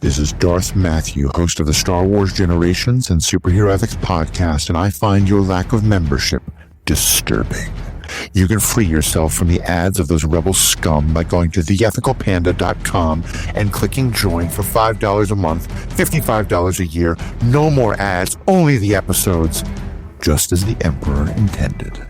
This is Darth Matthew, host of the Star Wars Generations and Superhero Ethics podcast, and I find your lack of membership disturbing. You can free yourself from the ads of those rebel scum by going to theethicalpanda.com and clicking join for $5 a month, $55 a year. No more ads, only the episodes, just as the Emperor intended.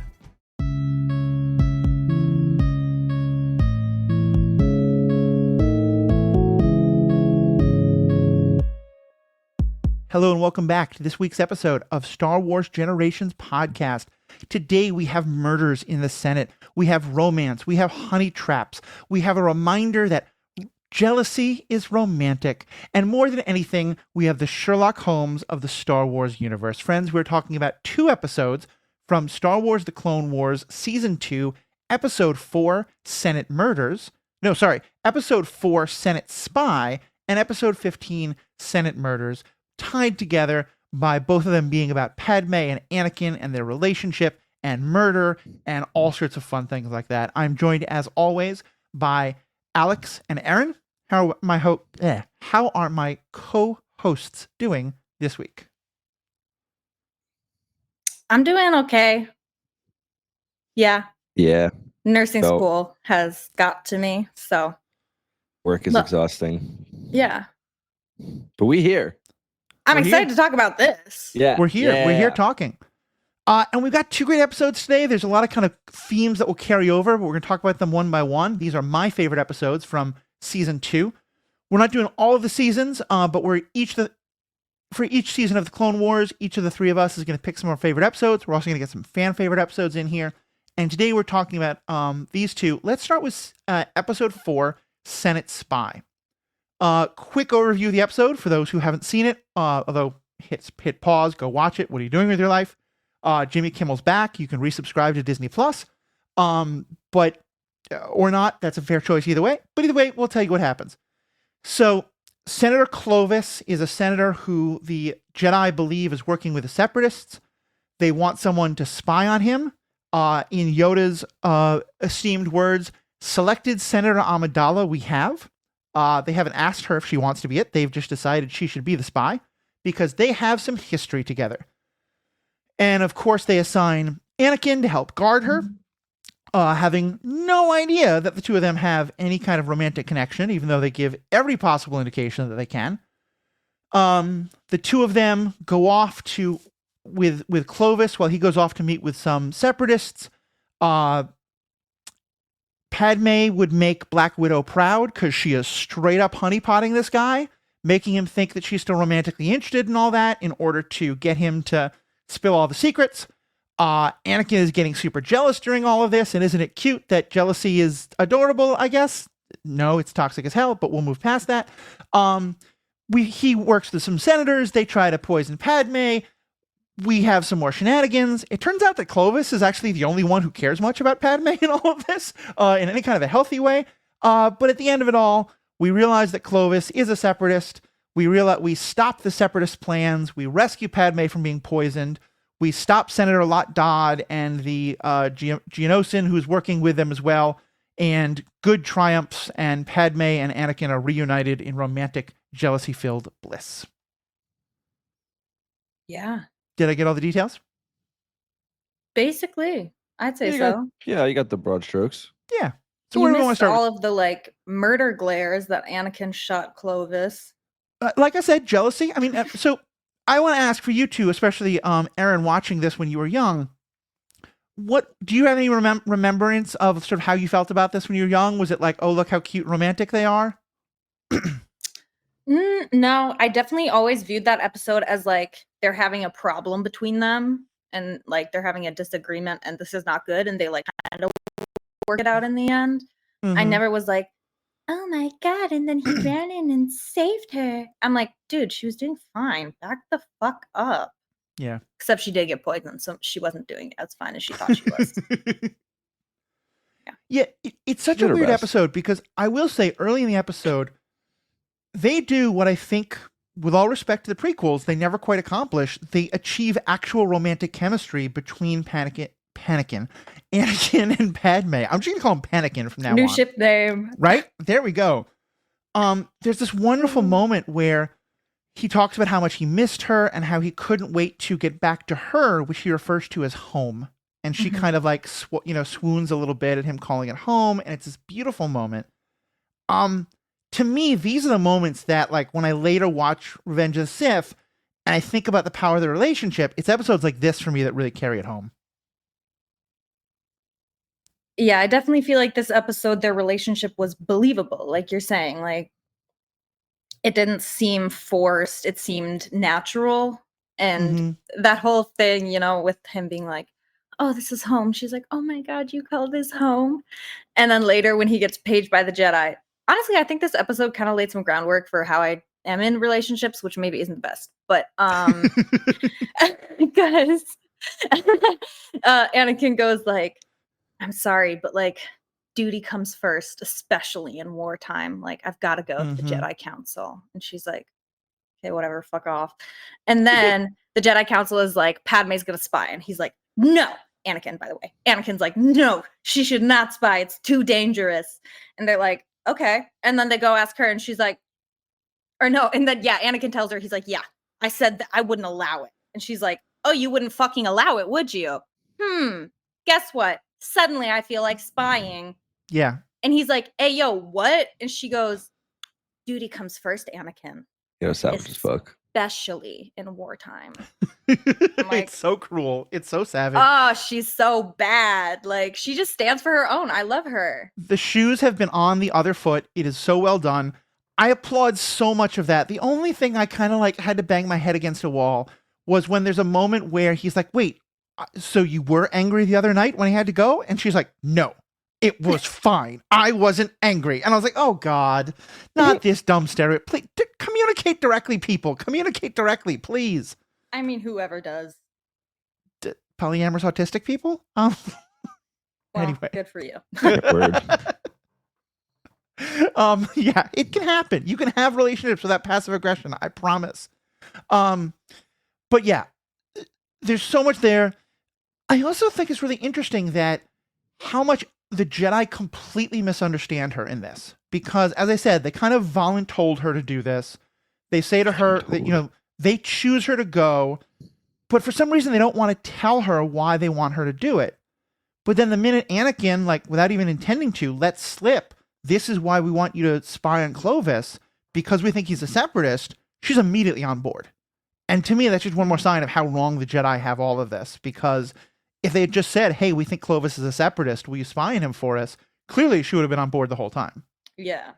Hello and welcome back to this week's episode of Star Wars Generations podcast. Today we have murders in the Senate, we have romance, we have honey traps, we have a reminder that jealousy is romantic, and more than anything, we have the Sherlock Holmes of the Star Wars universe. Friends, we're talking about two episodes from Star Wars The Clone Wars Season 2, Episode 4, Senate Murders. Episode 4, Senate Spy, and Episode 15, Senate Murders, tied together by both of them being about Padme and Anakin and their relationship and murder and all sorts of fun things like that. I'm joined, as always, by Alex and Aaron. How are my co-hosts doing this week? I'm doing okay. Yeah. Nursing So- school has got to me, so Work is Look. exhausting. yeah. But we here. I'm We're excited here. to talk about this. Yeah. We're here. Yeah. We're here talking. And we've got two great episodes today. There's a lot of kind of themes that will carry over, but we're going to talk about them one by one. These are my favorite episodes from Season 2. We're not doing all of the seasons, but for each season of the Clone Wars, each of the three of us is going to pick some of our favorite episodes. We're also going to get some fan favorite episodes in here. And today we're talking about these two. Let's start with Episode 4, Senate Spy. Quick overview of the episode for those who haven't seen it, although hit pause, go watch it. What are you doing with your life? Jimmy Kimmel's back. You can resubscribe to Disney Plus, but or not. That's a fair choice either way. But either way, we'll tell you what happens. So Senator Clovis is a senator who the Jedi believe is working with the Separatists. They want someone to spy on him. In Yoda's esteemed words, selected Senator Amidala we have. They haven't asked her if she wants to be it. They've just decided she should be the spy because they have some history together. And of course, they assign Anakin to help guard her, having no idea that the two of them have any kind of romantic connection, even though they give every possible indication that they can. The two of them go off with Clovis while he goes off to meet with some Separatists. Padme would make Black Widow proud because she is straight up honeypotting this guy, making him think that she's still romantically interested in all that in order to get him to spill all the secrets. Anakin is getting super jealous during all of this, and isn't it cute that jealousy is adorable, I guess? No, it's toxic as hell, but we'll move past that. He works with some senators. They try to poison Padme. We have some more shenanigans. It turns out that Clovis is actually the only one who cares much about Padme in all of this, in any kind of a healthy way. But at the end of it all, we realize that Clovis is a separatist. We stop the separatist plans. We rescue Padme from being poisoned. We stop Senator Lot Dodd and the Geonosian who's working with them as well. And good triumphs, and Padme and Anakin are reunited in romantic, jealousy-filled bliss. Yeah. Did I get all the details? Basically, I'd say You so. You got the broad strokes. Yeah. So You where do we want to missed start? all of the murder glares that Anakin shot Clovis. Like I said, jealousy. I mean, so I want to ask for you two, especially Aaron, watching this when you were young. What do you have any remembrance of sort of how you felt about this when you were young? Was it like, oh, look how cute and romantic they are? No, I definitely always viewed that episode as they're having a problem between them and they're having a disagreement and this is not good and they kind of work it out in the end. I Mhm. never was like, oh my God, and then he ran in and saved her. I'm like, dude, she was doing fine. Back the fuck up. Yeah. Except she did get poisoned, so she wasn't doing as fine as she thought she was. Yeah, it's such She a did her weird best. episode because I will say early in the episode, they do what I think, with all respect to the prequels, they never quite accomplish. They achieve actual romantic chemistry between Anakin and Padme. I'm just going to call him Panakin from now on. New ship name. Right? There we go. There's this wonderful moment where he talks about how much he missed her and how he couldn't wait to get back to her, which he refers to as home. And she kind of like, swoons a little bit at him calling it home. And it's this beautiful moment. To me, these are the moments that, like, when I later watch Revenge of the Sith and I think about the power of the relationship, it's episodes like this for me that really carry it home. Yeah, I definitely feel like this episode, their relationship was believable. Like you're saying, like, it didn't seem forced. It seemed natural. And that whole thing, you know, with him being like, oh, this is home. She's like, oh my God, you call this home? And then later when he gets paged by the Jedi, honestly, I think this episode kind of laid some groundwork for how I am in relationships, which maybe isn't the best. But because Anakin goes like, I'm sorry, but like duty comes first, especially in wartime. Like, I've got to go to the Jedi Council. And she's like, okay, whatever, fuck off. And then the Jedi Council is like, Padme's gonna spy. And he's like, no. Anakin, by the way. Anakin's like, no, she should not spy. It's too dangerous. And they're like, okay. And then they go ask her and she's like, or no. And then, yeah, Anakin tells her, he's like, yeah, I said that I wouldn't allow it. And she's like, oh, you wouldn't fucking allow it, would you? Guess what? Suddenly I feel like spying. Yeah. And he's like, hey, yo, what? And she goes, duty comes first, Anakin. You know, savage as fuck. Especially in wartime. Like, it's so cruel. It's so savage. Oh, she's so bad. Like, she just stands for her own. I love her. The shoes have been on the other foot. It is so well done. I applaud so much of that. The only thing I kind of like had to bang my head against a wall was when there's a moment where he's like, wait, so you were angry the other night when he had to go? And she's like, no, it was fine. I wasn't angry. And I was like, oh God, not this dumb stereotype. Please, communicate directly, people. Communicate directly, please. I mean, whoever does. Polyamorous autistic people? Well, anyway. good for you. Yeah, it can happen. You can have relationships without passive aggression. I promise. But yeah, there's so much there. I also think it's really interesting that how much the Jedi completely misunderstand her in this, because as I said, they kind of voluntold her to do this. They say to her that, you know, they choose her to go, but for some reason they don't want to tell her why they want her to do it. But then the minute Anakin, like without even intending to, lets slip, this is why we want you to spy on Clovis because we think he's a separatist, she's immediately on board. And to me, that's just one more sign of how wrong the Jedi have all of this, because if they had just said, hey, we think Clovis is a separatist, will you spy on him for us? Clearly, she would have been on board the whole time. Yeah.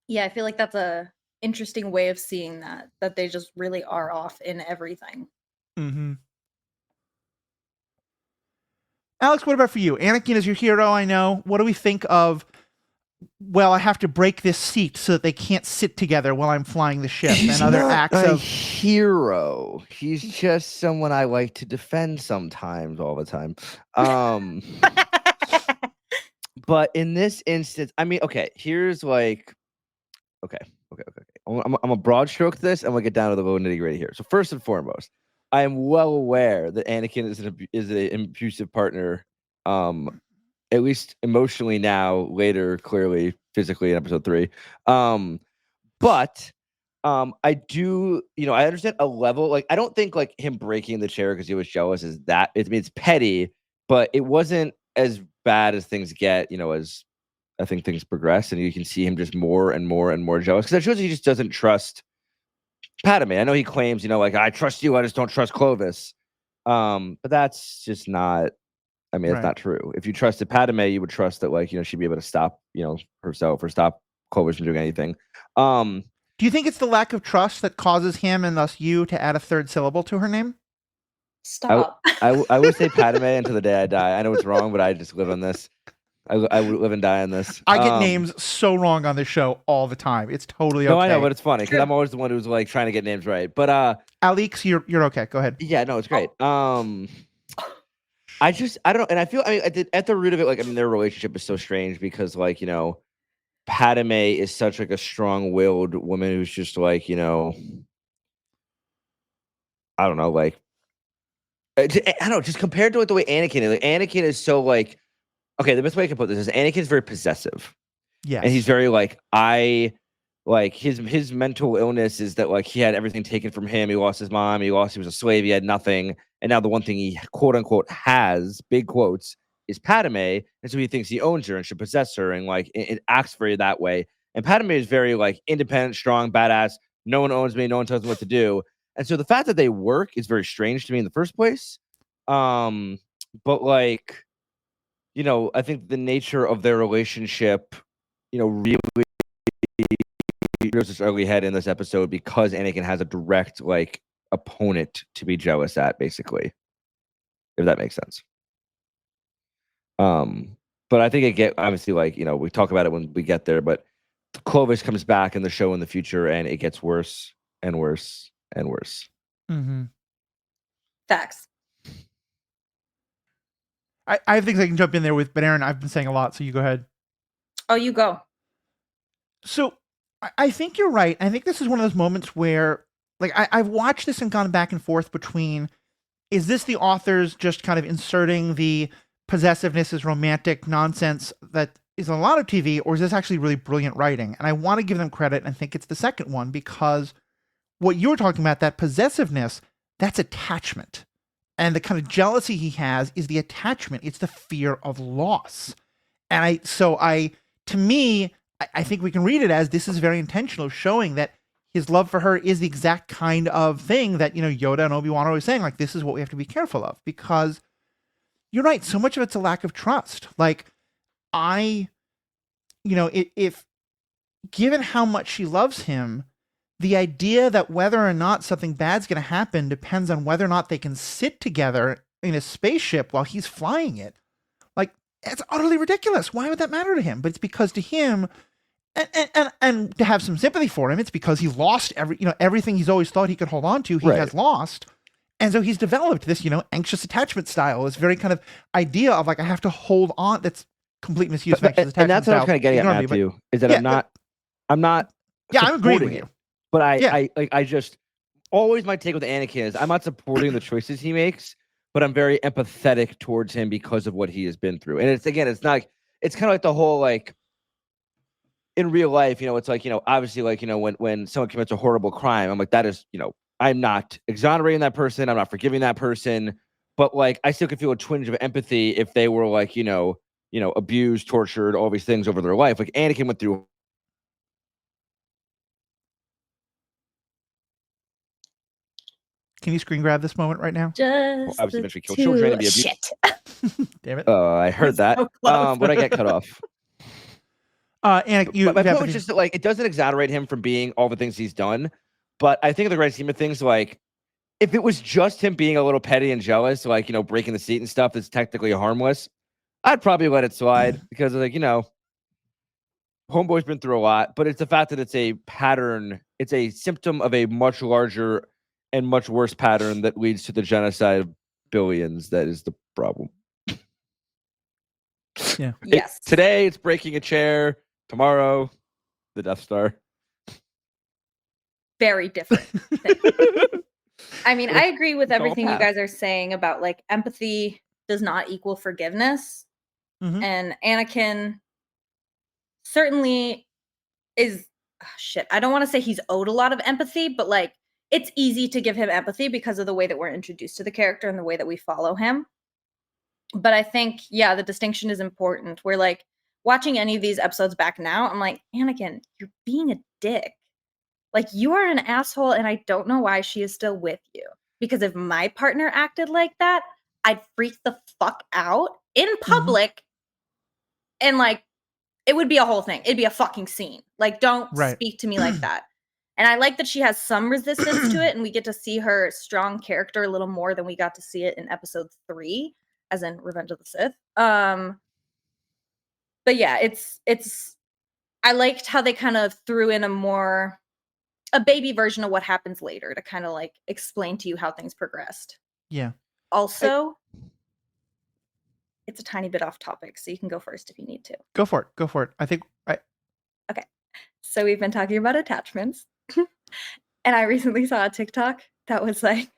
Yeah, I feel like that's a interesting way of seeing that they just really are off in everything. Alex, what about for you? Anakin is your hero, I know. What do we think of, well, I have to break this seat so that they can't sit together while I'm flying the ship, He's and other not acts a of hero. He's just someone I like to defend sometimes, all the time. But in this instance, I mean, okay, here's like, okay. I'm a broad stroke this, and we'll get down to the little nitty gritty here. So first and foremost, I am well aware that Anakin is an abusive partner, at least emotionally now, later, clearly, physically in episode 3. But I do, you know, I understand a level, like, I don't think like him breaking the chair because he was jealous is that, I mean, it's petty, but it wasn't as bad as things get, you know, as I think things progress, and you can see him just more and more and more jealous, because that shows he just doesn't trust Padme. I know he claims, you know, like, I trust you, I just don't trust Clovis. But that's just not, I mean, it's not true. If you trusted Padme, you would trust that, like, you know, she'd be able to stop, you know, herself or stop Clovis from doing anything. Do you think it's the lack of trust that causes him and thus you to add a third syllable to her name? Stop. I would say Padme until the day I die. I know it's wrong, but I just live on this. I would live and die on this. I get names so wrong on this show all the time. It's totally okay. No, I know, but it's funny because I'm always the one who's like trying to get names right. But Alex, you're okay. Go ahead. Yeah, no, it's great. I don't know, and I feel, I mean, at the root of it, like, I mean, their relationship is so strange because, like, you know, Padme is such like a strong-willed woman who's just like, you know, I don't know, like, I don't know, just compared to like the way Anakin is. Like, Anakin is so like, okay, the best way I can put this is Anakin is very possessive. Yes. And he's very his mental illness is that like he had everything taken from him. He lost his mom. He was a slave. He had nothing. And now the one thing he quote unquote has, big quotes, is Padme. And so he thinks he owns her and should possess her. And like it acts very that way. And Padme is very like independent, strong, badass. No one owns me. No one tells me what to do. And so the fact that they work is very strange to me in the first place. But like, I think the nature of their relationship, really shows its ugly head in this episode because Anakin has a direct like opponent to be jealous at, basically, if that makes sense. But I think obviously like we talk about it when we get there, but Clovis comes back in the show in the future and it gets worse and worse and worse. Mm-hmm. Facts. I have things I can jump in there with, but Aaron, I've been saying a lot, so you go ahead. Oh, you go. So I think you're right. I think this is one of those moments where, like, I've watched this and gone back and forth between, is this the authors just kind of inserting the possessiveness as romantic nonsense that is a lot of TV, or is this actually really brilliant writing? And I want to give them credit and think it's the second one, because what you were talking about, that possessiveness, that's attachment. And the kind of jealousy he has is the attachment. It's the fear of loss. And to me, I think we can read it as this is very intentional, showing that his love for her is the exact kind of thing that, Yoda and Obi-Wan are always saying, like, this is what we have to be careful of, because you're right. So much of it's a lack of trust. Like if given how much she loves him, the idea that whether or not something bad's going to happen depends on whether or not they can sit together in a spaceship while he's flying it. Like, it's utterly ridiculous. Why would that matter to him? But it's because to him, and to have some sympathy for him, it's because he lost everything he's always thought he could hold on to, he has lost. And so he's developed this, anxious attachment style, this very kind of idea of like, I have to hold on. That's complete misuse of anxious attachment. And that's what I was kind of getting at, Matthew, is that I'm not. Yeah, I'm agreeing with you. But I just always my take with Anakin is I'm not supporting the choices he makes, but I'm very empathetic towards him because of what he has been through. And it's kind of like the whole like in real life, it's like, obviously like, when someone commits a horrible crime, I'm like, that is, I'm not exonerating that person. I'm not forgiving that person, but like, I still could feel a twinge of empathy if they were like, abused, tortured, all these things over their life. Like Anakin went through. Can you screen grab this moment right now? Obviously, eventually kill children and be abused. Shit. Damn it. I heard that. So close. But I get cut off. And my point was just that, like, it doesn't exonerate him from being all the things he's done. But I think in the grand scheme of things, like, if it was just him being a little petty and jealous, like, breaking the seat and stuff that's technically harmless, I'd probably let it slide because, like, Homeboy's been through a lot. But it's the fact that it's a pattern. It's a symptom of a much larger and much worse pattern that leads to the genocide of billions. That is the problem. Yeah. Yes. Today it's breaking a chair. Tomorrow, the Death Star. Very different thing. I mean, I agree with everything you guys are saying about like empathy does not equal forgiveness. Mm-hmm. And Anakin certainly is I don't want to say he's owed a lot of empathy, but like it's easy to give him empathy because of the way that we're introduced to the character and the way that we follow him. But I think, the distinction is important. We're like watching any of these episodes back now, I'm like, Anakin, you're being a dick. Like, you are an asshole, and I don't know why she is still with you. Because if my partner acted like that, I'd freak the fuck out in public. And like, it would be a whole thing. It'd be a fucking scene. Like, don't speak to me like that. And I like that she has some resistance to it, and we get to see her strong character a little more than we got to see it in episode 3, as in Revenge of the Sith. But yeah, it's I liked how they kind of threw in a baby version of what happens later to kind of like explain to you how things progressed. Yeah. Also, it's a tiny bit off topic, so you can go first if you need to. Go for it. I think Okay. So we've been talking about attachments. And I recently saw a TikTok that was like,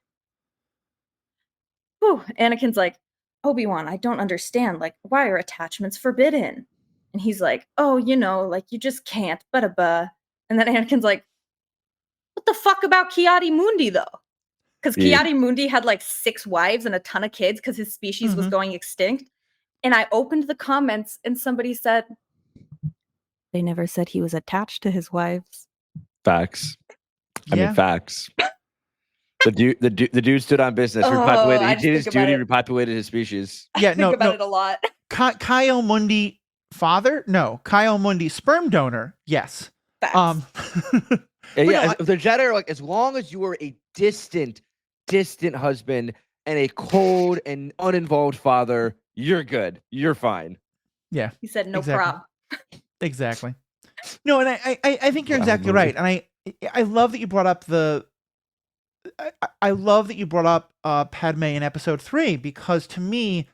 Anakin's like, Obi-Wan, I don't understand. Like, why are attachments forbidden? And he's like, oh, like, you just can't, ba-da-ba. And then Anakin's like, what the fuck about Ki-Adi-Mundi, though? Because Ki-Adi-Mundi had, like, 6 wives and a ton of kids because his species was going extinct. And I opened the comments, and somebody said, they never said he was attached to his wives. Facts. I mean, facts. The dude stood on business. Repopulated. He did his duty. Repopulated his species. Yeah, I think about it a lot. Ki-Adi-Mundi father? No. Ki-Adi-Mundi sperm donor? Yes. Facts. The Jedi are like, as long as you are a distant husband and a cold and uninvolved father, you're good. You're fine. Yeah. He said no problem. Exactly. No, and I think you're exactly right. And I love that you brought up Padme in episode 3, because to me,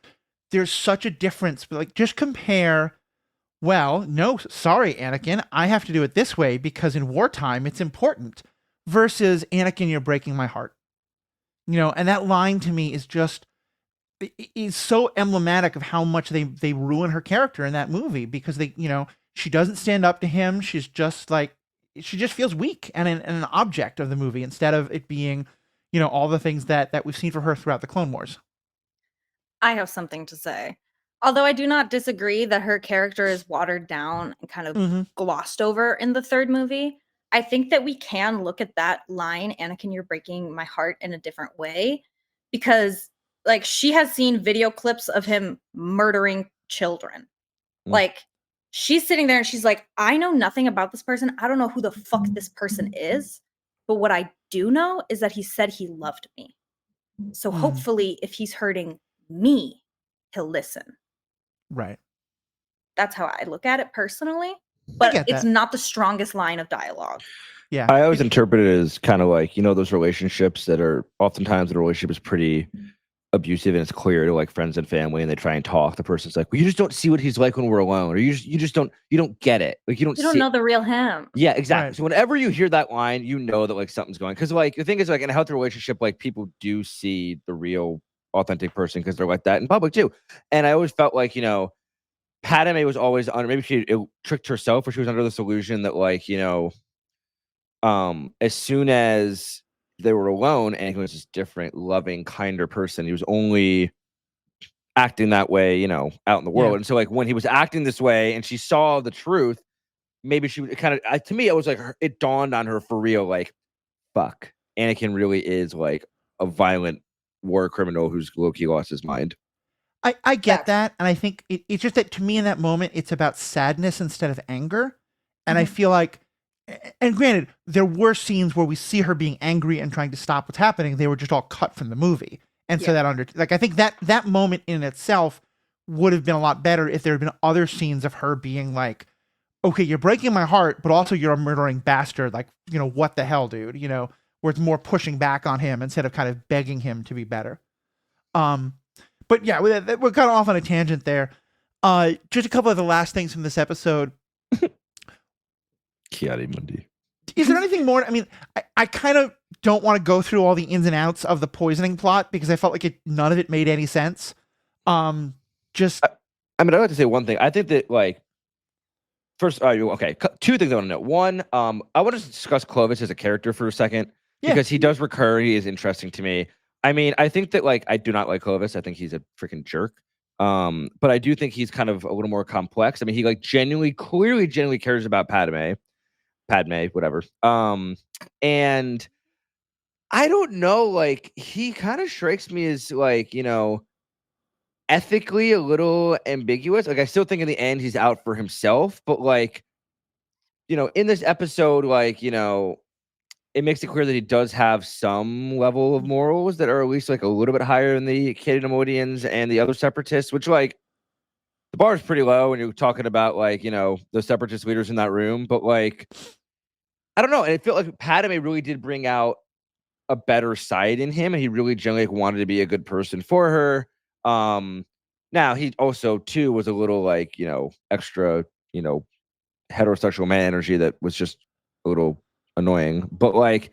there's such a difference. Like, just compare, well, no, sorry, Anakin, I have to do it this way because in wartime it's important, versus Anakin, you're breaking my heart. And that line to me is so emblematic of how much they ruin her character in that movie, because she doesn't stand up to him. She's just like, she just feels weak and an object of the movie, instead of it being, all the things that we've seen for her throughout the Clone Wars. I have something to say. Although I do not disagree that her character is watered down and kind of glossed over in the 3rd movie, I think that we can look at that line, Anakin, you're breaking my heart, in a different way, because, like, she has seen video clips of him murdering children. Like, she's sitting there and she's like, I know nothing about this person. I don't know who the fuck this person is. But what I do know is that he said he loved me. So hopefully, if he's hurting me, he'll listen. Right. That's how I look at it personally. But it's not the strongest line of dialogue. Yeah. I always interpret it as kind of like, those relationships that are oftentimes the relationship is pretty abusive and it's clear to like friends and family, and they try and talk. The person's like, well, you just don't see what he's like when we're alone, or you just don't get it. Like, you don't know the real him. Yeah, exactly. Right. So whenever you hear that line, you know that like something's going, because like the thing is, like, in a healthy relationship, like, people do see the real authentic person because they're like that in public too. And I always felt like, Padme was always under, maybe she tricked herself, or she was under this illusion that like, as soon as they were alone, Anakin was this different, loving, kinder person. He was only acting that way, out in the world. And so like when he was acting this way and she saw the truth, maybe she would kind of, to me, it was like, it dawned on her for real, like, fuck, Anakin really is like a violent war criminal who's low-key lost his mind. I get that. And I think it's just that to me in that moment, it's about sadness instead of anger. And I feel like, and granted, there were scenes where we see her being angry and trying to stop what's happening. They were just all cut from the movie. And so I think that moment in itself would have been a lot better if there had been other scenes of her being like, okay, you're breaking my heart, but also you're a murdering bastard. Like, what the hell, dude? Where it's more pushing back on him instead of kind of begging him to be better. But yeah, we're kind of off on a tangent there. Just a couple of the last things from this episode. Ki-Adi-Mundi. Is there anything more? I mean, I kind of don't want to go through all the ins and outs of the poisoning plot because I felt like none of it made any sense. I mean, I'd like to say one thing. I think that, like, first, okay, 2 things I want to know. One, I want to discuss Clovis as a character for a second, because he does recur. He is interesting to me. I mean, I think that, like, I do not like Clovis. I think he's a freaking jerk. But I do think he's kind of a little more complex. I mean, he like clearly cares about Padme, whatever. And I don't know, like, he kind of strikes me as like, ethically a little ambiguous. Like, I still think in the end he's out for himself, but like, in this episode, like, it makes it clear that he does have some level of morals that are at least like a little bit higher than the Ki-Adi-Mundi and the other separatists, which, like, the bar is pretty low when you're talking about, like, the separatist leaders in that room. But like, I don't know. And it felt like Padme really did bring out a better side in him, and he really generally wanted to be a good person for her. Now he also too was a little like, extra, heterosexual man energy that was just a little annoying, but like,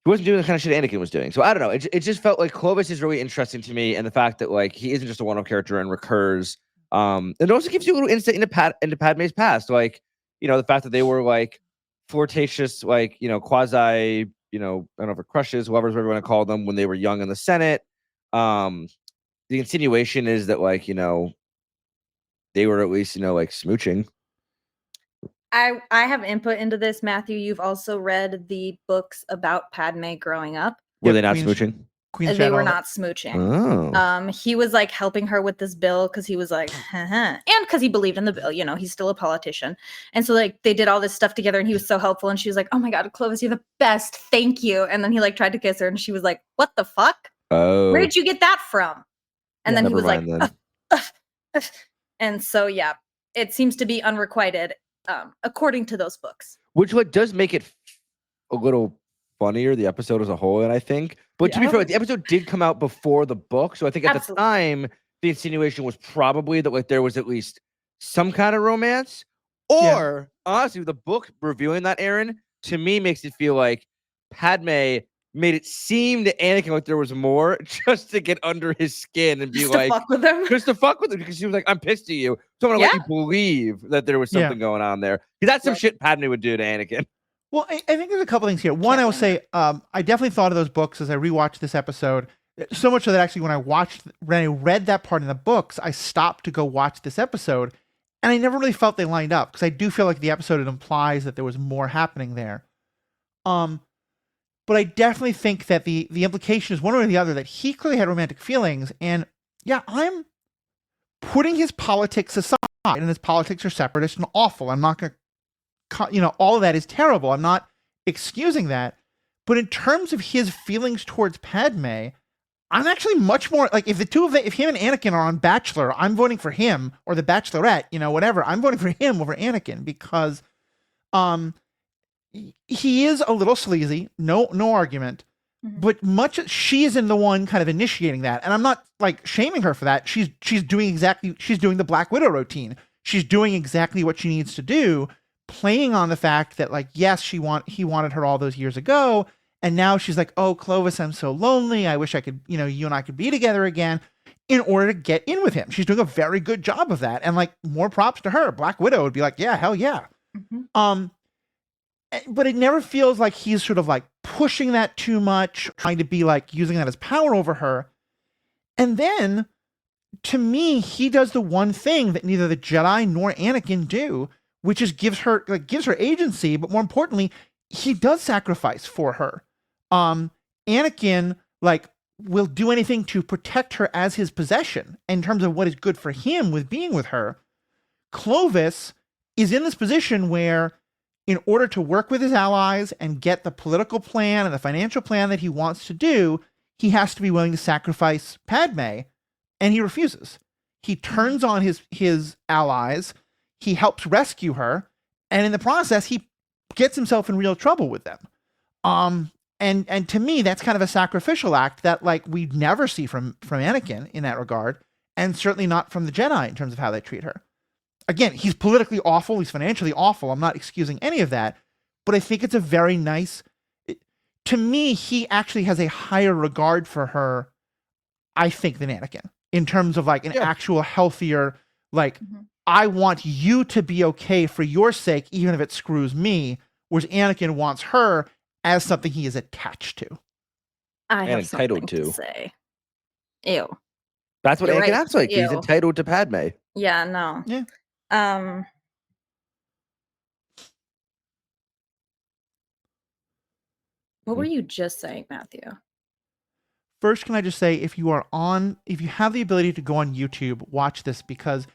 he wasn't doing the kind of shit Anakin was doing. So I don't know. It just felt like Clovis is really interesting to me, and the fact that like he isn't just a one-off character and recurs. It also gives you a little insight into Padmé's past, like, you know, the fact that they were like flirtatious, like, you know, quasi, you know, I don't know if crushes, whatever you want to call them, when they were young in the Senate. The insinuation is that, like, you know, they were at least, you know, like smooching. I have input into this, Matthew. You've also read the books about Padmé growing up. Were they not smooching? They were not smooching. Oh. He was like helping her with this bill because he was like, and because he believed in the bill, you know, he's still a politician. And so like they did all this stuff together and he was so helpful. And she was like, oh my God, Clovis, you're the best. Thank you. And then he like tried to kiss her and she was like, what the fuck? Oh. Where did you get that from? And then he was like, and so, yeah, it seems to be unrequited, according to those books. Which what does make it a little funnier, the episode as a whole, and I think. But to be fair, the episode did come out before the book, so I think at the time the insinuation was probably that like there was at least some kind of romance. Or honestly, the book revealing that, Aaron, to me makes it feel like Padmé made it seem to Anakin like there was more, just to get under his skin and be just like, to fuck with him. Just to fuck with him, because she was like, I'm pissed at you. So I'm gonna let you believe that there was something going on there. Because that's some shit Padmé would do to Anakin. Well, I think there's a couple things here. One, I will say, I definitely thought of those books as I rewatched this episode. So much so that actually when I read that part in the books, I stopped to go watch this episode. And I never really felt they lined up, because I do feel like the episode, it implies that there was more happening there. But I definitely think that the implication is one way or the other that he clearly had romantic feelings. And yeah, I'm putting his politics aside, and his politics are separatist and awful. I'm not going to, you know, all of that is terrible. I'm not excusing that. But in terms of his feelings towards Padmé, I'm actually much more like, if if him and Anakin are on Bachelor, I'm voting for him, or The Bachelorette, you know, whatever. I'm voting for him over Anakin because, he is a little sleazy, no argument, but she isn't the one kind of initiating that. And I'm not like shaming her for that. She's doing the Black Widow routine. She's doing exactly what she needs to do, playing on the fact that like, yes, he wanted her all those years ago. And now she's like, oh, Clovis, I'm so lonely. I wish I could, you know, you and I could be together again, in order to get in with him. She's doing a very good job of that. And like, more props to her. Black Widow would be like, yeah, hell yeah. But it never feels like he's sort of like pushing that too much, trying to be like using that as power over her. And then, to me, he does the one thing that neither the Jedi nor Anakin do, which is gives her agency, but more importantly, he does sacrifice for her. Anakin like will do anything to protect her as his possession in terms of what is good for him with being with her. Clovis is in this position where, in order to work with his allies and get the political plan and the financial plan that he wants to do, he has to be willing to sacrifice Padmé, and he refuses. He turns on his allies, he helps rescue her, and in the process, he gets himself in real trouble with them. And to me, that's kind of a sacrificial act that like we never see from Anakin in that regard, and certainly not from the Jedi in terms of how they treat her. Again, he's politically awful. He's financially awful. I'm not excusing any of that, but I think it's a very nice, to me, he actually has a higher regard for her, I think, than Anakin in terms of like an actual healthier, like, I want you to be okay for your sake, even if it screws me. Whereas Anakin wants her as something he is attached to. I have entitled to say. Ew. That's what Anakin acts like. He's entitled to Padmé. Yeah, no. Yeah. What were you just saying, Matthew? First, can I just say, if you have the ability to go on YouTube, watch this, because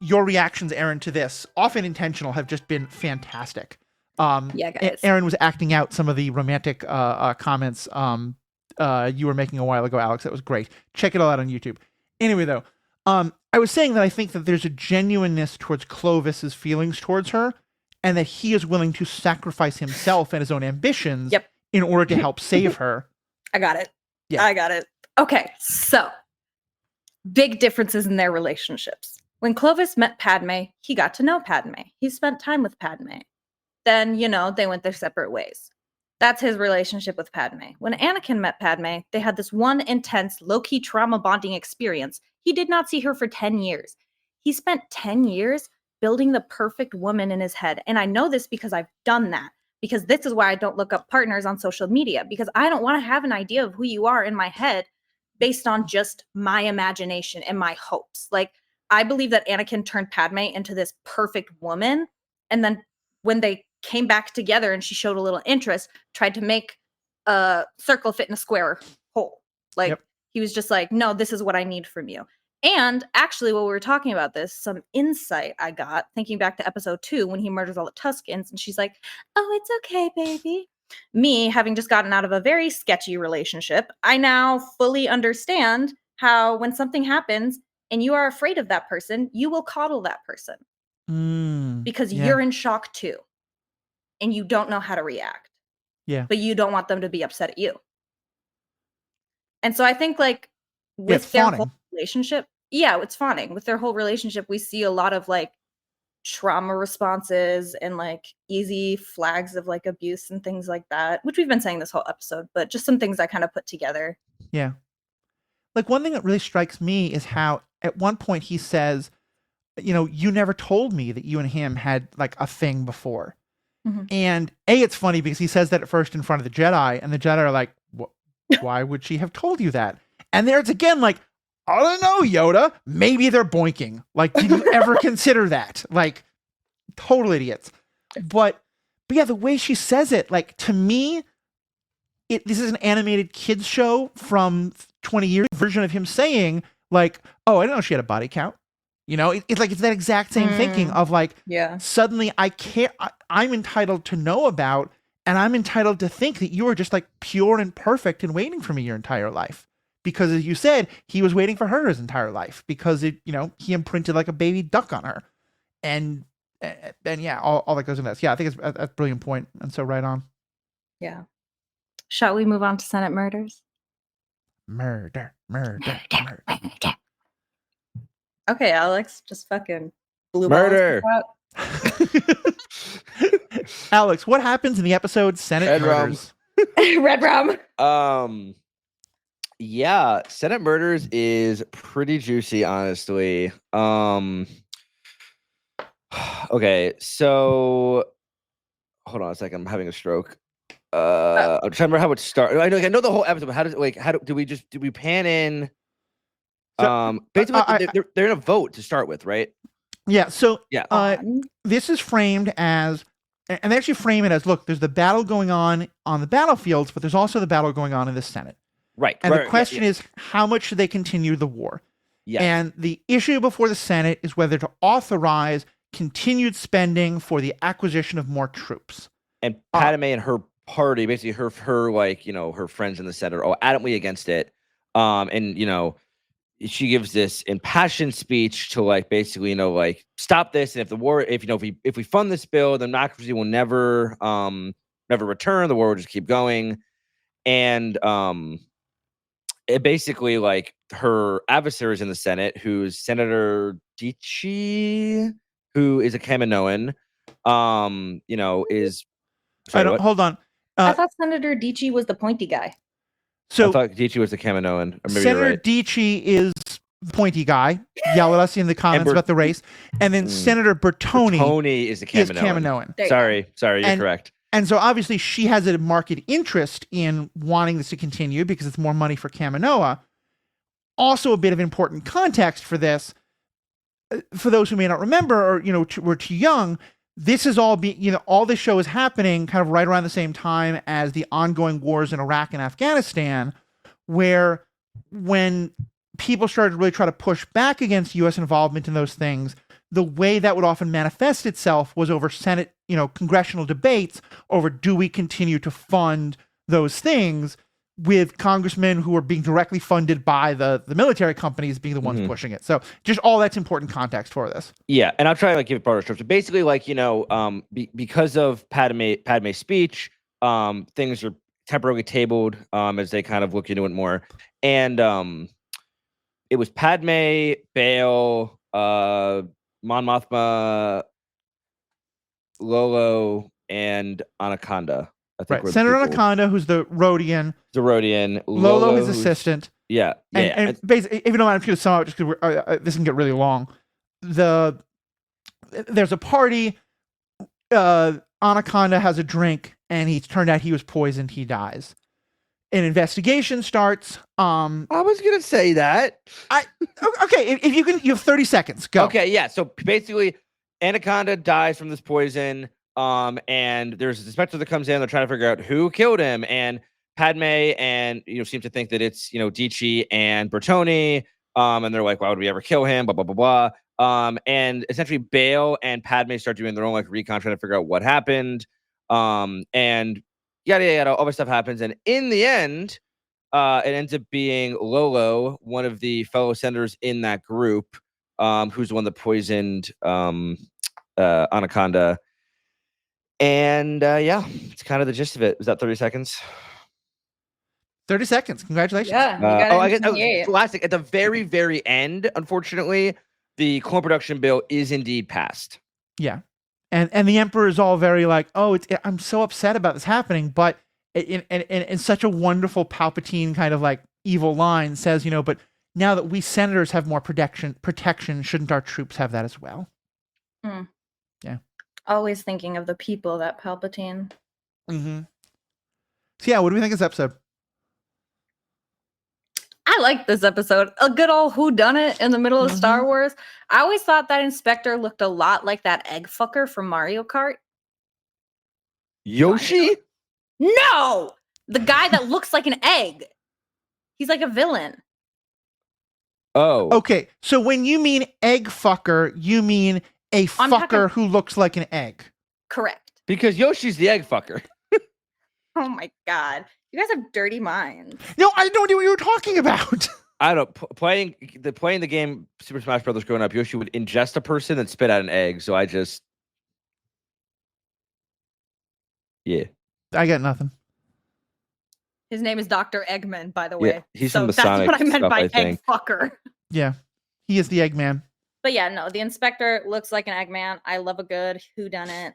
your reactions, Aaron, to this, often intentional, have just been fantastic. Yeah, guys. Aaron was acting out some of the romantic comments you were making a while ago, Alex. That was great. Check it all out on YouTube. Anyway, though, I was saying that I think that there's a genuineness towards Clovis's feelings towards her, and that he is willing to sacrifice himself and his own ambitions in order to help save her. I got it. Yeah. I got it. Okay, so big differences in their relationships. When Clovis met Padmé, he got to know Padmé. He spent time with Padmé. Then, you know, they went their separate ways. That's his relationship with Padmé. When Anakin met Padmé, they had this one intense, low-key trauma bonding experience. He did not see her for 10 years. He spent 10 years building the perfect woman in his head. And I know this because I've done that. Because this is why I don't look up partners on social media, because I don't want to have an idea of who you are in my head based on just my imagination and my hopes. Like, I believe that Anakin turned Padme into this perfect woman. And then when they came back together and she showed a little interest, tried to make a circle fit in a square hole. Like, he was just like, no, this is what I need from you. And actually, while we were talking about this, some insight I got thinking back to episode 2 when he murders all the Tuskens, and she's like, oh, it's okay, baby. Me, having just gotten out of a very sketchy relationship, I now fully understand how when something happens and you are afraid of that person, you will coddle that person because you're in shock too. And you don't know how to react. Yeah. But you don't want them to be upset at you. And so I think, like, with their whole relationship, it's fawning. With their whole relationship, we see a lot of like trauma responses and like easy flags of like abuse and things like that, which we've been saying this whole episode, but just some things I kind of put together. Yeah. Like, one thing that really strikes me is how at one point he says, you know, you never told me that you and him had like a thing before. And it's funny because he says that at first in front of the Jedi, and the Jedi are like, why would she have told you that? And there it's again like, I don't know, Yoda. Maybe they're boinking. Like, did you ever consider that? Like, total idiots. But yeah, the way she says it, like, to me, this is an animated kids show from 20 years version of him saying, like, oh, I didn't know she had a body count. You know, it's like, it's that exact same thinking of like, suddenly I'm entitled to know about, and I'm entitled to think that you are just like pure and perfect and waiting for me your entire life. Because as you said, he was waiting for her his entire life because he imprinted like a baby duck on her. And yeah, all that goes into this. Yeah, I think it's a brilliant point. And so right on. Yeah. Shall we move on to Senate murders? Murder. Okay, Alex, just fucking blew murder. Alex, what happens in the episode Senate Red Murders? Red rum. Yeah, Senate Murders is pretty juicy, honestly. Okay, so hold on a second. I'm having a stroke. I'm trying to remember how it started. I know the whole episode, but do we pan in? Basically, they're in a vote to start with, right? Yeah. So this is framed as, and they actually frame it as, look, there's the battle going on the battlefields, but there's also the battle going on in the Senate. Right. And the question is, how much should they continue the war? Yeah. And the issue before the Senate is whether to authorize continued spending for the acquisition of more troops. And Padme and her party, basically her like, her friends in the Senate are all adamantly against it. And, she gives this impassioned speech to like basically like stop this, and if we fund this bill, then democracy will never return, the war will just keep going. And it basically, like, her adversaries in the Senate, who's Senator Dici, who is a Kaminoan, is sorry, hold on. I thought Senator Dici was the pointy guy. So I thought Dici was the Kaminoan. Senator Dici is the pointy guy. Yell at us in the comments about the race. And then Senator Bertoni is the Kaminoan. Sorry, you're correct. And so obviously she has a market interest in wanting this to continue because it's more money for Kaminoa. Also, a bit of important context for this, for those who may not remember or were too young. This is all all this show is happening kind of right around the same time as the ongoing wars in Iraq and Afghanistan, where when people started to really try to push back against U.S. involvement in those things, the way that would often manifest itself was over Senate, congressional debates over, do we continue to fund those things, with congressmen who are being directly funded by the military companies being the ones pushing it. So just all that's important context for this. Yeah, and I'll try to give it broader structure. Basically, because of Padme's speech, things are temporarily tabled as they kind of look into it more. And it was Padme, Bail, Mon Mothma, Lolo, and Anaconda. I think Senator Onaconda, who's the Rhodian. Lolo, his assistant. Yeah. And basically, if you don't mind, I'm just going to sum up just because this can get really long. there's a party. Anaconda has a drink, and he turned out he was poisoned. He dies. An investigation starts. I was gonna say that. Okay, if you can, you have 30 seconds. Go. Okay, yeah. So basically, Anaconda dies from this poison. And there's a inspector that comes in. They're trying to figure out who killed him. And Padmé and seem to think that it's Dici and Bertoni. And they're like, why would we ever kill him? Blah blah blah blah. And essentially, Bale and Padmé start doing their own like recon, trying to figure out what happened. And yada yada, all this stuff happens. And in the end, it ends up being Lolo, one of the fellow senators in that group, who's the one that poisoned Anaconda. And yeah, it's kind of the gist of it. Was that 30 seconds? 30 seconds. Congratulations. Yeah. You got I it in guess 28. last thing, at the very, very end, unfortunately, the clone production bill is indeed passed. Yeah. And the Emperor is all very like, oh, I'm so upset about this happening, but in such a wonderful Palpatine kind of like evil line says, but now that we senators have more protection, shouldn't our troops have that as well? Mm. Yeah. Always thinking of the people, that Palpatine. Mm-hmm. So yeah, what do we think of this episode? I like this episode. A good old whodunit in the middle of Star Wars. I always thought that Inspector looked a lot like that egg fucker from Mario Kart. Yoshi? No! The guy that looks like an egg. He's like a villain. Oh. Okay, so when you mean egg fucker, you mean a fucker who looks like an egg. Correct. Because Yoshi's the egg fucker. Oh my god. You guys have dirty minds. No, I don't know what you were talking about. I don't playing the game Super Smash Brothers growing up, Yoshi would ingest a person and spit out an egg. So I just I got nothing. His name is Dr. Eggman, by the way. Yeah, he's from the that's Sonic what I meant stuff, by I egg think. fucker. Yeah, he is the Eggman. But yeah, no, the Inspector looks like an Eggman. I love a good whodunit.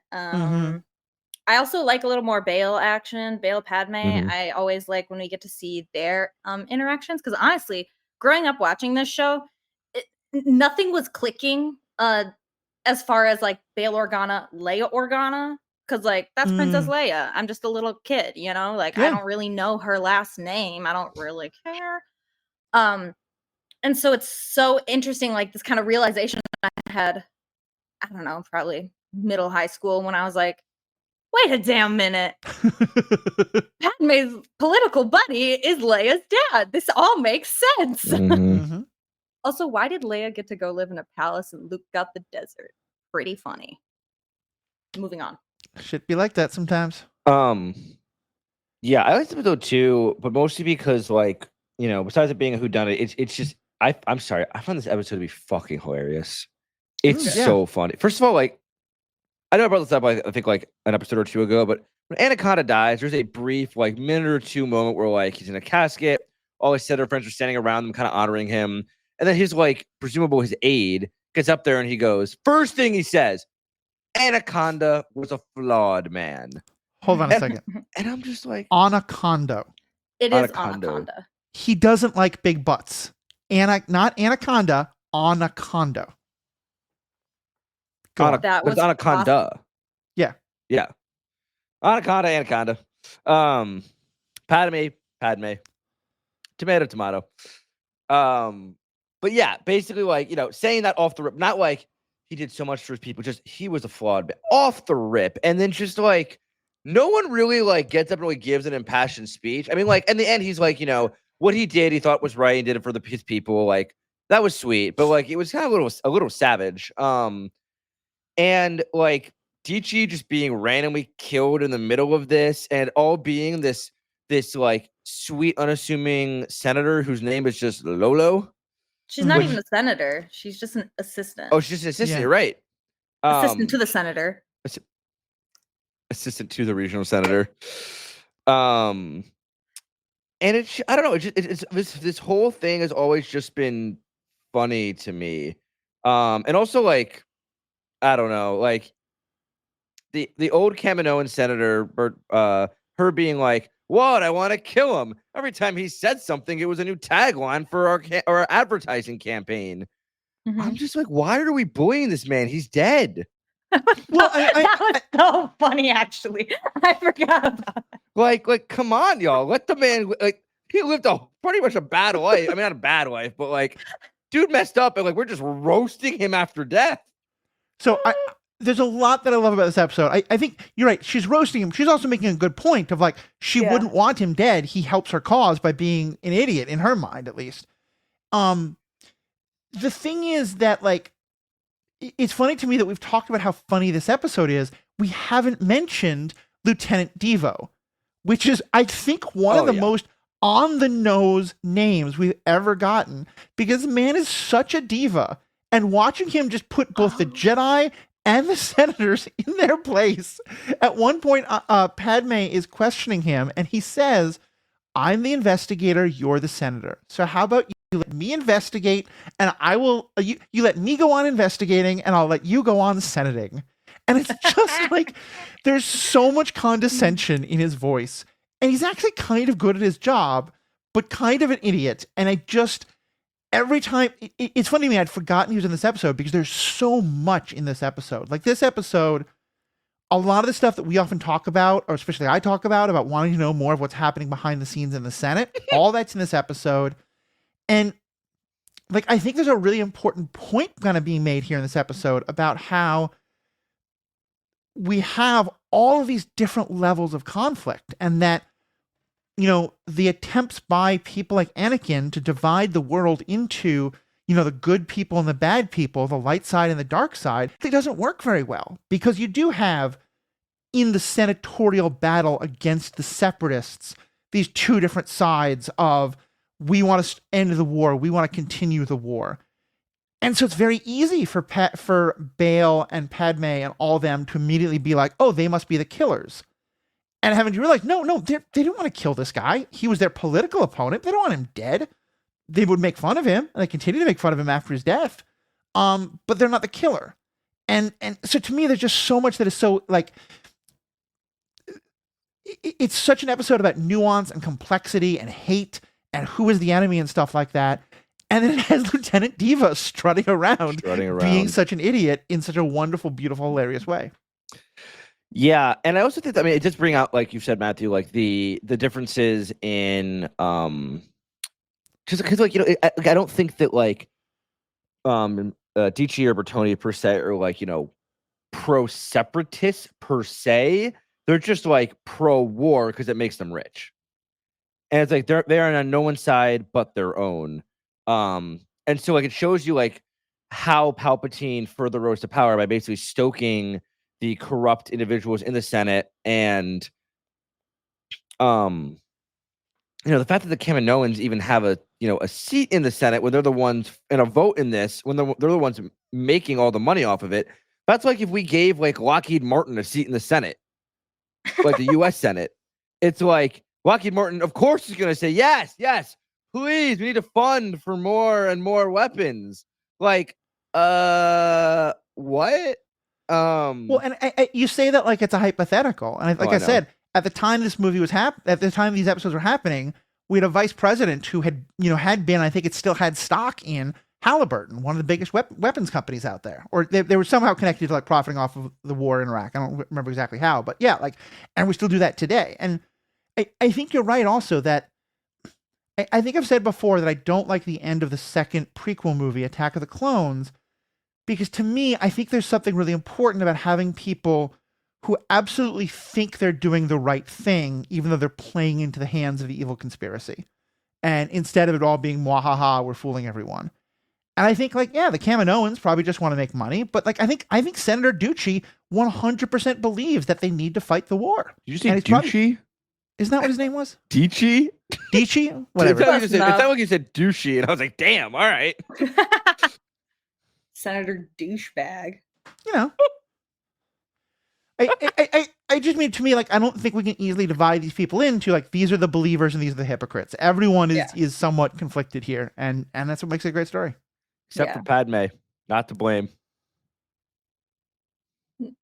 I also like a little more Bale action, Bale Padmé. I always like when we get to see their interactions, because honestly, growing up watching this show, nothing was clicking as far as like Bale Organa, Leia Organa, because like that's Princess Leia. I'm just a little kid, like I don't really know her last name. I don't really care. And so it's so interesting, like this kind of realization I had, I don't know, probably middle high school, when I was like, wait a damn minute. Padmé's political buddy is Leia's dad. This all makes sense. Also, why did Leia get to go live in a palace and Luke got the desert? Pretty funny. Moving on. Should be like that sometimes. Yeah, I like the episode too, but mostly because like, besides it being a whodunit, it's just I'm sorry, I found this episode to be fucking hilarious. It's so funny. First of all, like, I know I brought this up, I think, like an episode or two ago, but when Anaconda dies, there's a brief, like, minute or two moment where, like, he's in a casket. All his senator friends are standing around him, kind of honoring him. And then his, like, presumable his aide gets up there and he goes, first thing he says, Anaconda was a flawed man. Hold on a second. And I'm just like, Anaconda. It is Anaconda. He doesn't like big butts. Not Anaconda, Anaconda. That was Anaconda. Yeah. Yeah. Anaconda. Padmé. Tomato. But yeah, basically, like, saying that off the rip, not like he did so much for his people, just he was a flawed man off the rip. And then just like, no one really like gets up and really gives an impassioned speech. I mean, like, in the end, he's like, what he did, he thought was right and did it for his people. Like, that was sweet, but like, it was kind of a little savage. And like Dici just being randomly killed in the middle of this, and all being this like sweet, unassuming senator whose name is just Lolo. She's not even a senator. She's just an assistant. Oh, she's just an assistant, right? Assistant to the senator. Assistant to the regional senator. And it's, I don't know, it's this whole thing has always just been funny to me. And also, like, I don't know, like the old Kaminoan senator, her being like, what? I want to kill him. Every time he said something, it was a new tagline for our advertising campaign. I'm just like, why are we bullying this man? He's dead. Well, that was so funny, actually. I forgot about that. Like, come on, y'all. Let the man, like, he lived pretty much a bad life. I mean, not a bad life, but like, dude messed up, and like, we're just roasting him after death. So there's a lot that I love about this episode. I think you're right. She's roasting him. She's also making a good point of like, she wouldn't want him dead. He helps her cause by being an idiot, in her mind, at least. The thing is that, like, it's funny to me that we've talked about how funny this episode is. We haven't mentioned Lieutenant Devo, which is, I think, one of the most on the nose names we've ever gotten, because the man is such a diva, and watching him just put both the Jedi and the senators in their place. At one point, Padme is questioning him, and he says, "I'm the investigator, you're the senator. So how about you let me investigate, and I will, you let me go on investigating, and I'll let you go on senating." And it's just like, there's so much condescension in his voice. And he's actually kind of good at his job, but kind of an idiot. And I just, every time, it's funny to me, I'd forgotten he was in this episode because there's so much in this episode. Like, this episode, a lot of the stuff that we often talk about, or especially I talk about wanting to know more of what's happening behind the scenes in the Senate, all that's in this episode. And like, I think there's a really important point kind of being made here in this episode about how we have all of these different levels of conflict, and that, you know, the attempts by people like Anakin to divide the world into, you know, the good people and the bad people, the light side and the dark side, it doesn't work very well, because you do have in the senatorial battle against the separatists these two different sides of, we want to end the war, we want to continue the war. And so it's very easy for Bail and Padme and all them to immediately be like, oh, they must be the killers. And having to realize, no, they didn't want to kill this guy. He was their political opponent. They don't want him dead. They would make fun of him, and they continue to make fun of him after his death. But they're not the killer. And so to me, there's just so much that is so, like, it's such an episode about nuance and complexity and hate and who is the enemy and stuff like that. And then it has Lieutenant Devo strutting around, being such an idiot in such a wonderful, beautiful, hilarious way. Yeah, and I also think that, I mean, it does bring out, like you said, Matthew, like the differences in just because, like, you know, I don't think that, like, Dici or Bertoni per se are, like, you know, pro-separatists per se. They're just like pro-war because it makes them rich, and it's like they're on no one's side but their own. And so, like, it shows you, like, how Palpatine further rose to power by basically stoking the corrupt individuals in the Senate, and you know, the fact that the Kaminoans even have a seat in the Senate when they're the ones in a vote in this, when they're the ones making all the money off of it. That's like if we gave, like, Lockheed Martin a seat in the Senate, like the U.S. Senate. It's like Lockheed Martin, of course, is going to say yes, please, we need to fund for more and more weapons. Like, what? Well, and you say that like it's a hypothetical, and I said, at the time this movie was at the time these episodes were happening, we had a vice president who had been, I think it still had stock in Halliburton, one of the biggest weapons companies out there, or they were somehow connected to, like, profiting off of the war in Iraq. I don't remember exactly how, but yeah, like, and we still do that today. And I think you're right also that I think I've said before that I don't like the end of the second prequel movie, Attack of the Clones, because to me, I think there's something really important about having people who absolutely think they're doing the right thing, even though they're playing into the hands of the evil conspiracy. And instead of it all being, mwahaha, we're fooling everyone. And I think, like, yeah, the Kaminoans probably just want to make money, but, like, I think Senator Ducci 100% believes that they need to fight the war. Did you say Ducci? Isn't that what his name was? Dici? Dici? Whatever. It sounded like you said douchey, and I was like, damn, all right. Senator Douchebag. You know. I just mean, to me, like, I don't think we can easily divide these people into, like, these are the believers and these are the hypocrites. Everyone is somewhat conflicted here, and that's what makes it a great story. Except for Padme. Not to blame.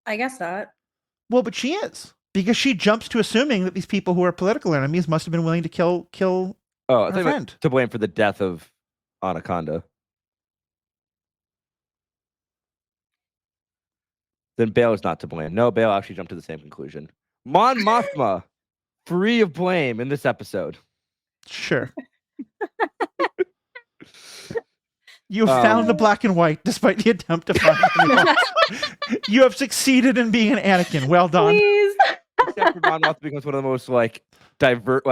I guess not. Well, but she is. Because she jumps to assuming that these people who are political enemies must have been willing to kill her friend. To blame for the death of Anaconda. then Bail is not to blame. No, Bail actually jumped to the same conclusion. Mon Mothma, free of blame in this episode. Sure. You have found the black and white despite the attempt to find the nuance. You have succeeded in being an Anakin. Well done. Please. Except for Mon Mothma becomes one of the most like ethically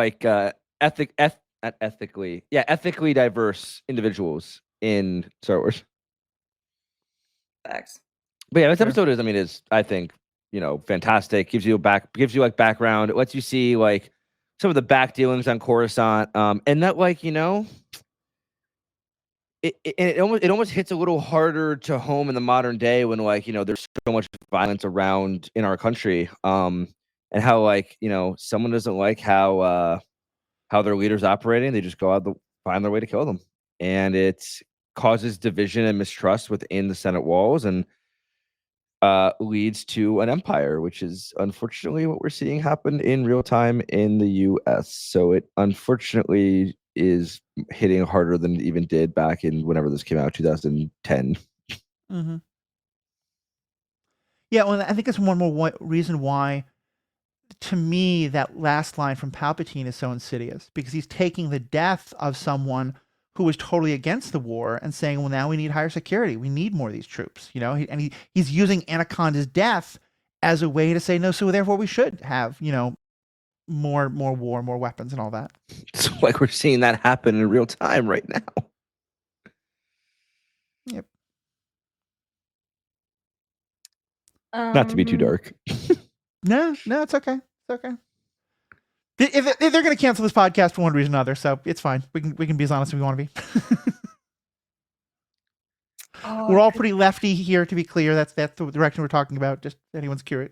diverse individuals in Star Wars. Facts. But yeah, this Sure. episode is I think, fantastic. Gives you like background. It lets you see like some of the back dealings on Coruscant. And that it almost hits a little harder to home in the modern day when there's so much violence around in our country. And how someone doesn't like how their leader's operating, they just go out find their way to kill them. And it causes division and mistrust within the Senate walls and leads to an empire, which is unfortunately what we're seeing happen in real time in the US. So it unfortunately is hitting harder than it even did back in whenever this came out, 2010. Mm-hmm. Yeah, well, I think that's one more reason why, to me, that last line from Palpatine is so insidious, because he's taking the death of someone who was totally against the war and saying, well, now we need higher security. We need more of these troops, he's using Anaconda's death as a way to say, no, so therefore we should have, more war, more weapons and all that. So like we're seeing that happen in real time right now. Yep. Not to be too dark. No, it's okay. It's okay. If they're going to cancel this podcast for one reason or another, so it's fine. We can be as honest as we want to be. We're all pretty lefty here, to be clear. That's the direction we're talking about. Just anyone's curious,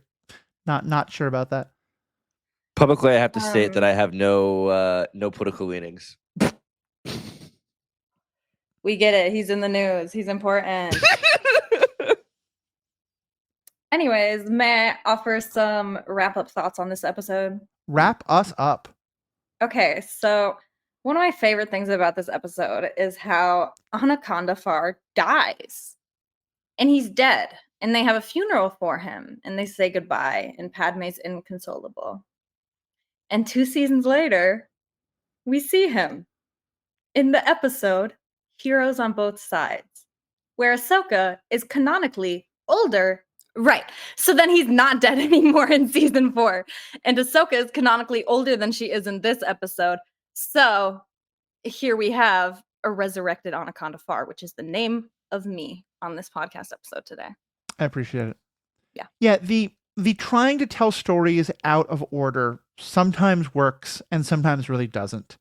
not sure about that. Publicly, I have to state that I have no political leanings. We get it. He's in the news. He's important. Anyways, may I offer some wrap-up thoughts on this episode? Wrap us up. Okay, so one of my favorite things about this episode is how Onaconda Farr dies. And he's dead. And they have a funeral for him. And they say goodbye. And Padmé's inconsolable. And 2 seasons later, we see him in the episode Heroes on Both Sides, where Ahsoka is canonically older. Right. So then he's not dead anymore in season 4. And Ahsoka is canonically older than she is in this episode. So here we have a resurrected Onaconda Farr, which is the name of me on this podcast episode today. I appreciate it. Yeah. Yeah, the trying to tell stories out of order sometimes works and sometimes really doesn't.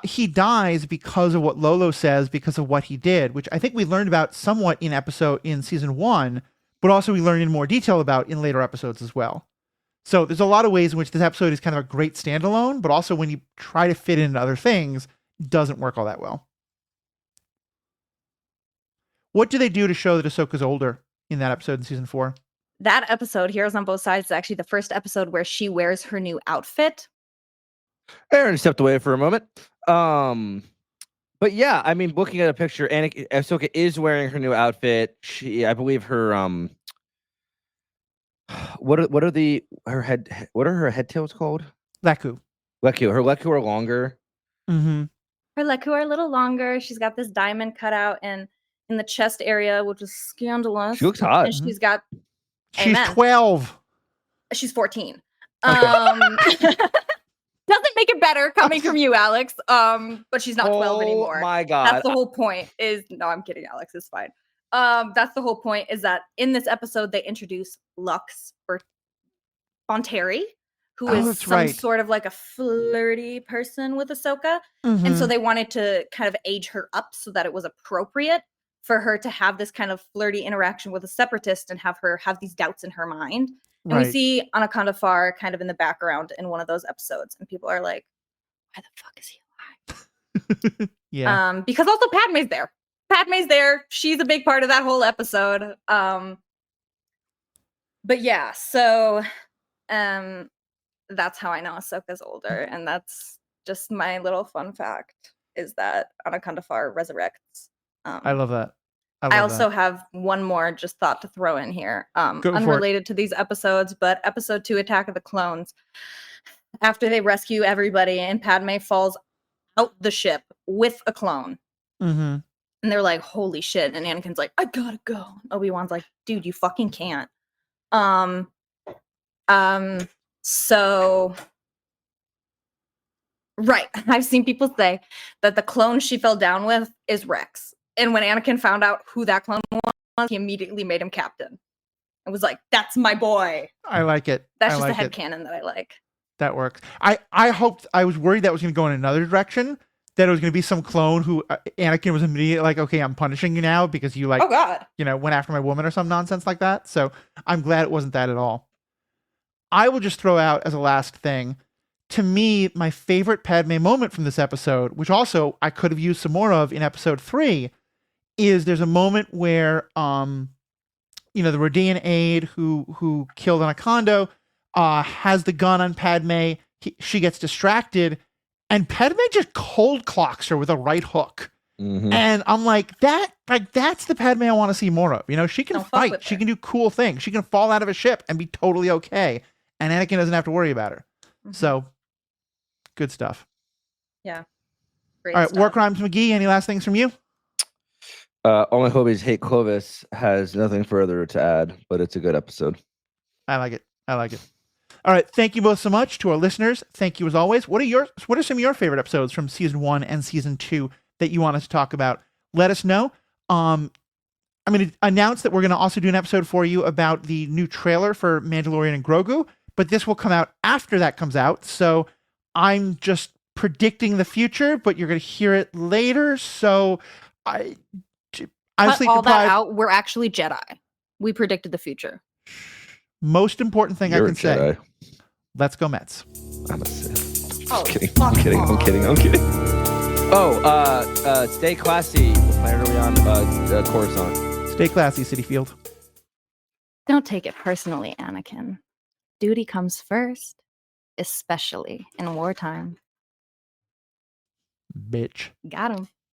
He dies because of what Lolo says, because of what he did, which I think we learned about somewhat in season 1, but also we learned in more detail about in later episodes as well. So there's a lot of ways in which this episode is kind of a great standalone, but also when you try to fit into other things, it doesn't work all that well. What do they do to show that Ahsoka's older in that episode in season 4? That episode, Heroes on Both Sides, is actually the first episode where she wears her new outfit. Aaron stepped away for a moment. But yeah, I mean, looking at a picture, Ahsoka is wearing her new outfit. I believe her what are her head tails called? Lekku. Her Lekku are longer. Mm-hmm. Her Lekku are a little longer. She's got this diamond cut out in the chest area, which is scandalous. She looks hot. And she's got She's 12. She's 14. Doesn't make it better coming from you, Alex. But she's not 12 anymore. Oh my god. That's the whole point. No, I'm kidding, Alex. It's fine. That's the whole point, is that in this episode they introduce Lux Bonteri, who is some sort of like a flirty person with Ahsoka. Mm-hmm. And so they wanted to kind of age her up so that it was appropriate for her to have this kind of flirty interaction with a separatist and have her have these doubts in her mind. And we see Onaconda Farr kind of in the background in one of those episodes. And people are like, why the fuck is he alive? Yeah. Because also Padmé's there. Padmé's there. She's a big part of that whole episode. But yeah, so that's how I know Ahsoka's older. And that's just my little fun fact, is that Onaconda Farr resurrects. I love that. I also have one more just thought to throw in here. Unrelated to these episodes, but episode 2, Attack of the Clones. After they rescue everybody and Padme falls out the ship with a clone. Mm-hmm. And they're like, holy shit. And Anakin's like, I gotta go. Obi-Wan's like, dude, you fucking can't. So right. I've seen people say that the clone she fell down with is Rex. And when Anakin found out who that clone was, he immediately made him captain. I was like, that's my boy. I like it. That's just a headcanon that I like. That works. I was worried that was going to go in another direction, that it was going to be some clone who Anakin was immediately like, okay, I'm punishing you now because you like, oh God, went after my woman or some nonsense like that. So I'm glad it wasn't that at all. I will just throw out as a last thing, to me, my favorite Padme moment from this episode, which also I could have used some more of in episode 3, is there's a moment where, the Rodian aide who killed Anaconda has the gun on Padme. She gets distracted, and Padme just cold clocks her with a right hook. Mm-hmm. And I'm like, that's the Padme I want to see more of. She can fight. She can do cool things. She can fall out of a ship and be totally okay. And Anakin doesn't have to worry about her. Mm-hmm. So, good stuff. Yeah. Great All right, stuff. War Crimes McGee, any last things from you? Only Hobies Hate Clovis has nothing further to add, but it's a good episode. I like it. All right, thank you both so much. To our listeners, thank you as always. What are some of your favorite episodes from season 1 and season 2 that you want us to talk about? Let us know. I'm going to announce that we're going to also do an episode for you about the new trailer for Mandalorian and Grogu, but this will come out after that comes out. So I'm just predicting the future, but you're going to hear it later. So I'm sleep all deprived. That out. We're actually Jedi. We predicted the future. Most important thing You're I can say. Let's go Mets. I'm a Sith. I'm kidding. I'm kidding. Oh, stay classy. What planet are we on? Coruscant. Stay classy, City Field. Don't take it personally, Anakin. Duty comes first, especially in wartime. Bitch. Got him.